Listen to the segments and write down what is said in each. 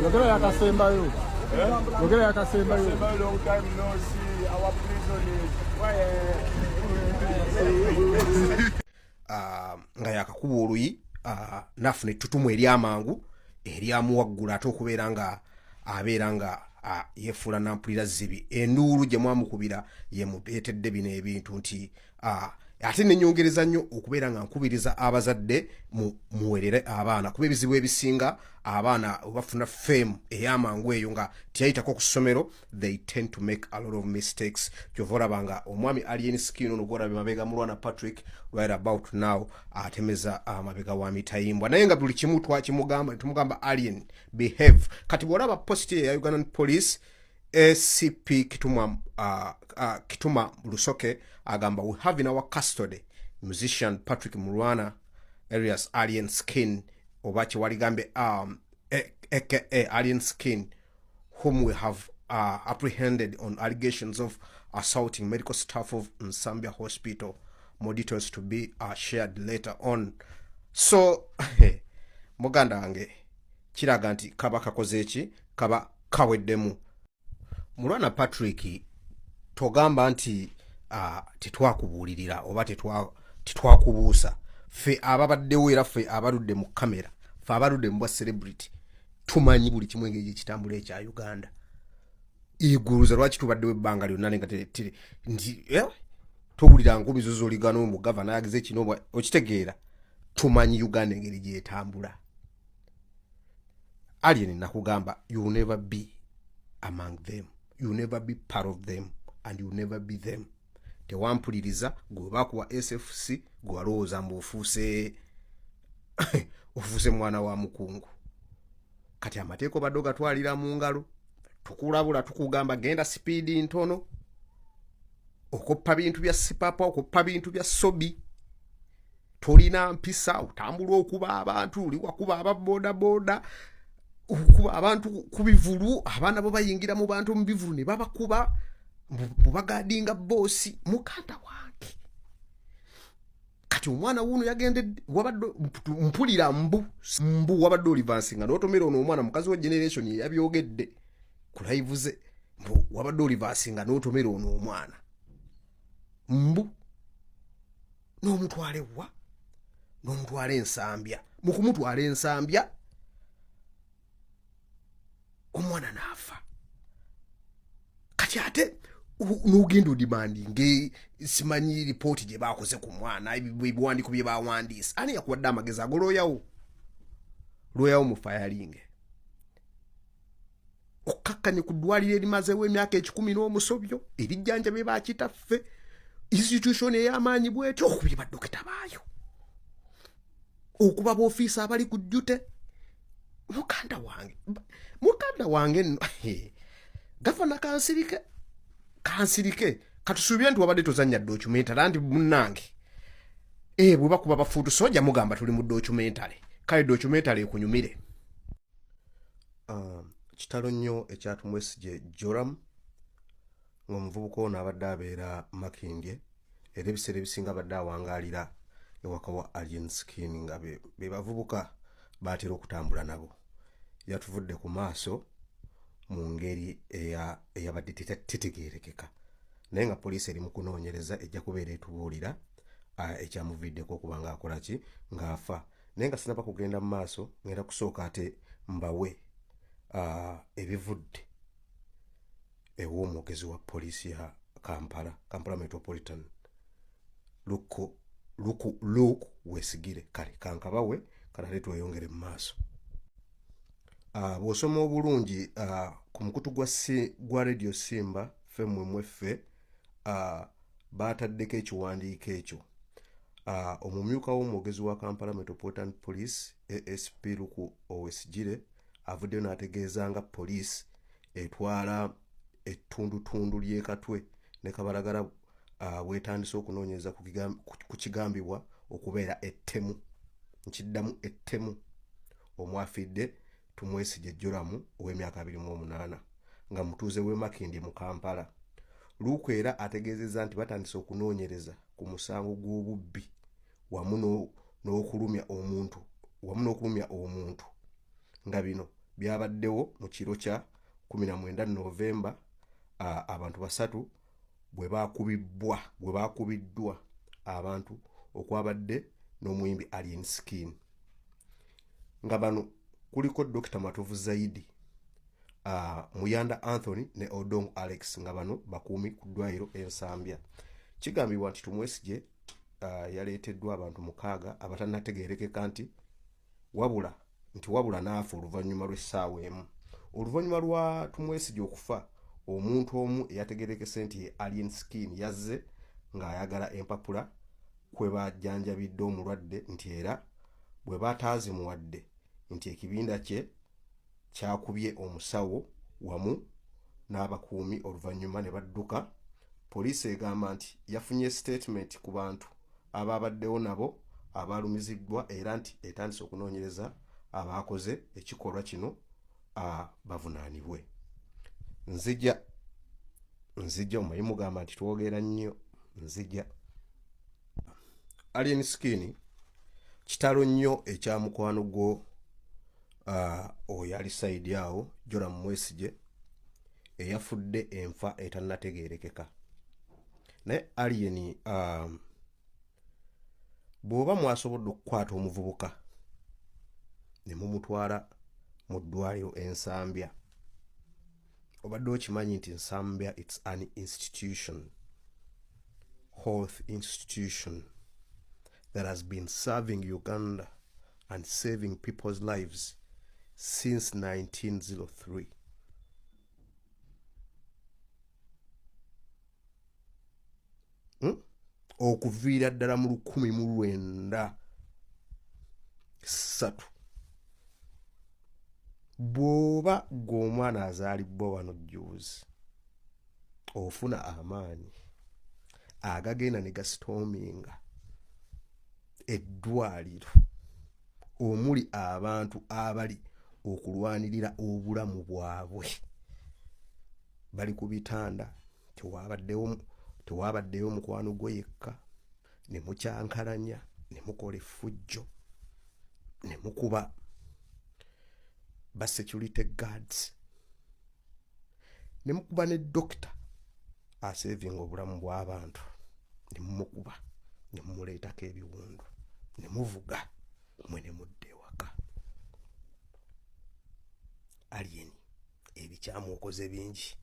Yogera yakasembayo. Yogera yakasembayo. Long time no see our prison. Nga yakakuba oluyi nafuna ettutumu eryamangu eryamuwaggula ate okubeera nga abeera nga yefuula nampulira zibi enduulu gye mwamukubira yemuleetedde bino ebintu nti ate nenyongereza nnyo okubeera nga nkubiriza abazadde muwerere abaana kuba ebizibu ebisinga abaana bafuna fame ey'amangu eyo nga teyayitako ku ssomero they tend to make a lot of mistakes kyova olaba nga omwami Alien Skin ono gwolaba mabega mulwana Patrick right about now atemeza amabega wa mitayimbwa naye nga buli kimu tumugamba Alien behave kati bwolaba post ya Ugandan Police ACP Kituma Lusoke agamba we have in our custody musician Patrick Mulwana alias Alien Skin obachi waligambe aka Alien Skin whom we have apprehended on allegations of assaulting medical staff of Nsambia Hospital. More details to be shared later on. So muganda wange kiraga nti kaba kakoze eki kaba kaweddemu. Mulwana Patrick togamba nti tetwakubuulirira oba tetwakubuusa fe ababaddewo era fe abaludde mu kamera fe abaludde mu bwa celebrity tumanyi buli kimu engeri ekitambula ekya Uganda iguluza lwaki tubaddewo ebbanga lyonna nga nti towulira nkubizo z'oligano mu gavana yagize kino okitegeera tumanyi Uganda engeri gyetambula. Alien nakugamba you will never be among them, you will never be part of them and you will never be them. Tewampuliriza gwe bakuwa SFC gwe walowooza mbu ofuuse mwana wa mukungu kati amateeko badde gatwalira mu ngalo tukulabula tukugamba genda sipiidi ntono okoppa bintu bya sipapa okoppa bintu bya sobi tolina mpisa otambula okuba abantu oli wakuba ababodaboda okuba abantu ku bivulu abaana bo bayingira mu bantu mu bivulu ne babakuba mubagadinga bosi mukanda wange kati omwana wuno yagende wabadde mpulira mbu wabadde olivansinga n'otomera ono omwana mukazi wa generation yabyogedde ku live ze mbu wabadde olivansinga n'otomera ono omwana mbu n'omutwale wa n'omutwale ensambya mu kumutwala ensambya omwana n'afa kati ate n'ogenda odimandinga simanyi ripooti gye bakoze ku mwana ebiwandiiko bye bawandiisa ani yakuwadde amagezi ago looyawo mu fayalinge okkakkanye ku ddwaliro erimazeewo emyaka 10 n'omusobyo erijjanjabye bakitaffe institution ey'amaanyi bwetyo okubye baddokita baayo okuba b'ofiisa abali ku jjute mukanda wange gavana kansirike katusuubire nti wabadde tozannya documentary anti munnange bwe bakuba bafuutu soja mugamba tuli mu documentary kale documentary ekunyumire. Kitalo nnyo ekyatumwesije Joram ng'omuvubuka ono abadde abeera Makindye era ebiseera ebisinga abadde awangaalira ewaka wa Alien Skin nga be bavubuka baatera okutambula nabo yatuvudde ku maaso mu ngeri eyabadde tetegeerekeka naye nga poliisi eri mu kunoonyereza ejja kubeera etubuulira ekyamuviddeko okuba ng'akola ki ng'afa naye nga sinaba kugenda mu maaso ngenda kusooka ate mbawe ebivudde ew'omwogezi wa poliisi ya Kampala Metropolitan Luke Wesigire kale kankabawe kalale tweyongere mu maaso. Bw'osoma obulungi ku mukutu gwa Radio Simba ffe baataddeko ekiwandiiko ekyo omumyuka w'omwogezi wa Kampala Metropolitan Police ASP Luke Wesigire avuddeyo n'ategeeza nga poliisi etwala ettundutundu ly'ekatwe ne Kabalagala bwetandise okunoonyereza ku kigambibwa okubeera ettemu, nkiddamu ettemu, omwafidde Tumwesigye Joram ow'emyaka 28 nga mutuuze w'e Makindye mu Kampala. Luuku era ategeezezza nti batandise okunoonyereza ku musango gw'obubbi wamu n'okulumya omuntu nga bino byabaddewo mu kiro kya 19 Novemba abantu 3 bwe baakubiddwa abantu okwabadde n'omuyimbi Alien Skin. Nga bano kuliko Dr. Matovu Zaidi, Muyanda Anthony ne Odong Alex nga bano bakuumi ku ddwaliro Ensambya. Kigambibwa nti Tumwesigye yaleeteddwa abantu 6 abatannategeerekeka nti wabula n'afa oluvannyuma lw'essaawa emu. Oluvannyuma lwa Tumwesigye okufa, omuntu omu eyategeerekese nti Alien Skin yazze ng'ayagala empapula kwe bajjanjabidde omulwadde nti era bwe bataazimuwadde nti ekibinda kye kyakubye omusawo wamu n'abakuumi oluvannyuma ne badduka. Poliisi egamba nti yafunye statement ku bantu ababaddewo nabo abalumiziddwa era nti etandise okunoonyereza abaakoze ekikolwa kino bavunaanibwe. Nzija omumanyi mugamba nti twogera nnyo. Nzija Alien Skin kitalo nnyo ekya mukwano gwo oyo ali sayidi awo Joram Mwesigye eyafudde enfa etannategeerekeka. Naye Alien bw'oba mwasobodde okukwata omuvubuka ne mumutwala mu ddwaliro Ensambya, obadde okimanyi nti Nsambya it's an institution, health institution that has been serving Uganda and saving people's lives since 1903. Okuviira ddala mu 1903. Bw'oba gw'omwana azaalibwa wano jjuuzi ofuna amaanyi agagenda ne gasitoominga eddwaliro omuli abantu abali okulwanirira obulamu bwabwe bali ku bitanda, tewabaddeyo mukwano gwo yekka, ne mukyankalanya, ne mukola effujjo, ne mukuba ba security guards, ne mukuba ne dokita asevinga obulamu bw'abantu, ne mumukuba, ne mumuleetako ebiwundu, ne muvuga mwe ne mudde ewaka. Alien ebikyamu okoze bingi,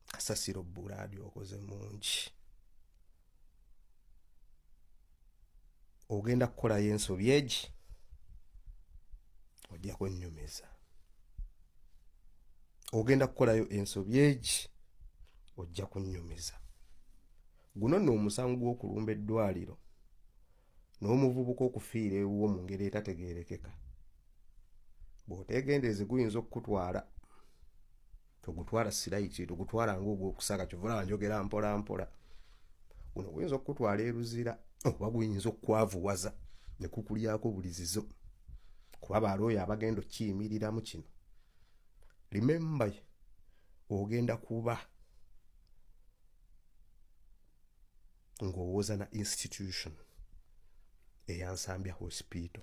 kasasiro bbulaadi okoze mungi, ogenda kukolayo ensobi egi ojja kunnyumiza. Ogenda kukolayo ensobi egi ojja kunnyumiza. Guno nno omusango gw'okulumba eddwaliro n'omuvubuka okufiira ewuwo mu ngeri etategeerekeka. Bw'otegendeeze guyinza okukutwala, togutwala siraiti, togutwala ng'ogw'okusaka, kyovula njogera mpola mpola. Guno guyinza okukutwala eruzira oba guyinza okukwavuwaza ne kukulyako bulizizo, kuba balooyo abagenda okkiyimiriramu kino. Remember, ogenda kuba ng'owooza na institution eya Nsambya Hospital.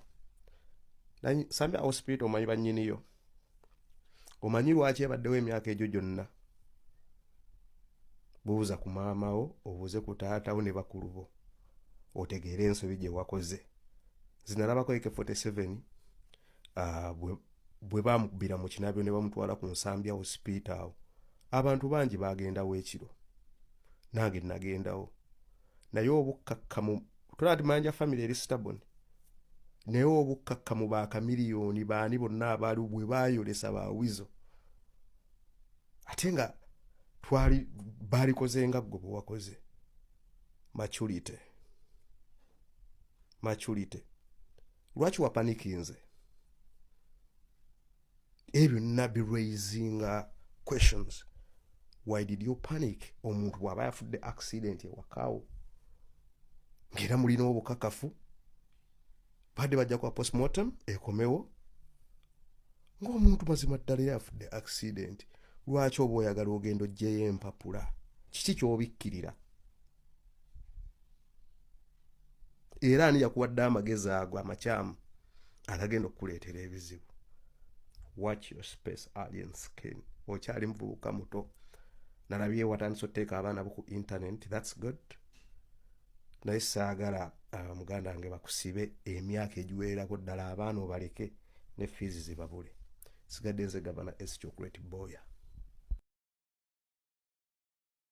Nsambya Hospital omanyi bannyiniyo? Omanyi lwaki ebaddewo emyaka egyo gyonna? Buuza ku maamawo, obuuze ku taatawo ne bakulu bo, otegeere ensobi gye wakoze. Zinalabako AK47 bwe bamukubira mu kinabyo ne bamutwala ku Nsambya Hospital. Abantu bangi bagendawo ekiro, nange nagendawo. Naye obukkakkamu, tulaba timanja family eri stubborn, naye obukkakkamu baakamiliyoni baani bonna abaali bwe baayolesa baawizo, ate nga baalikoze nga ggwe bwe wakoze. Maturity. Lwaki wapanikinze? Ebyo byonna biraisinga questions. why did you panic? Omuntu bw'aba yafudde accident ewakaawo ng'era mulina obukakafu badde bajja kwa postmortem ekomewo ng'omuntu mazima ddala yafudde accident. Lwaki oba oyagala ogenda oggyeyo empapula? Kiki ky'obikkirira? Era ani yakuwadde amagezi ago amakyamu agagenda okukuleetera ebizibu? Watch your space, Alien Skin. Okyali muvubuka muto. Nalabye watandise otteeka abaana bo ku internet. That's good. Naye saagala muganda wange bakusibe emyaka egiwererako ddala abaana obaleke ne fees zibabule. Sigadde nze Gavana S. Chocolate Boya.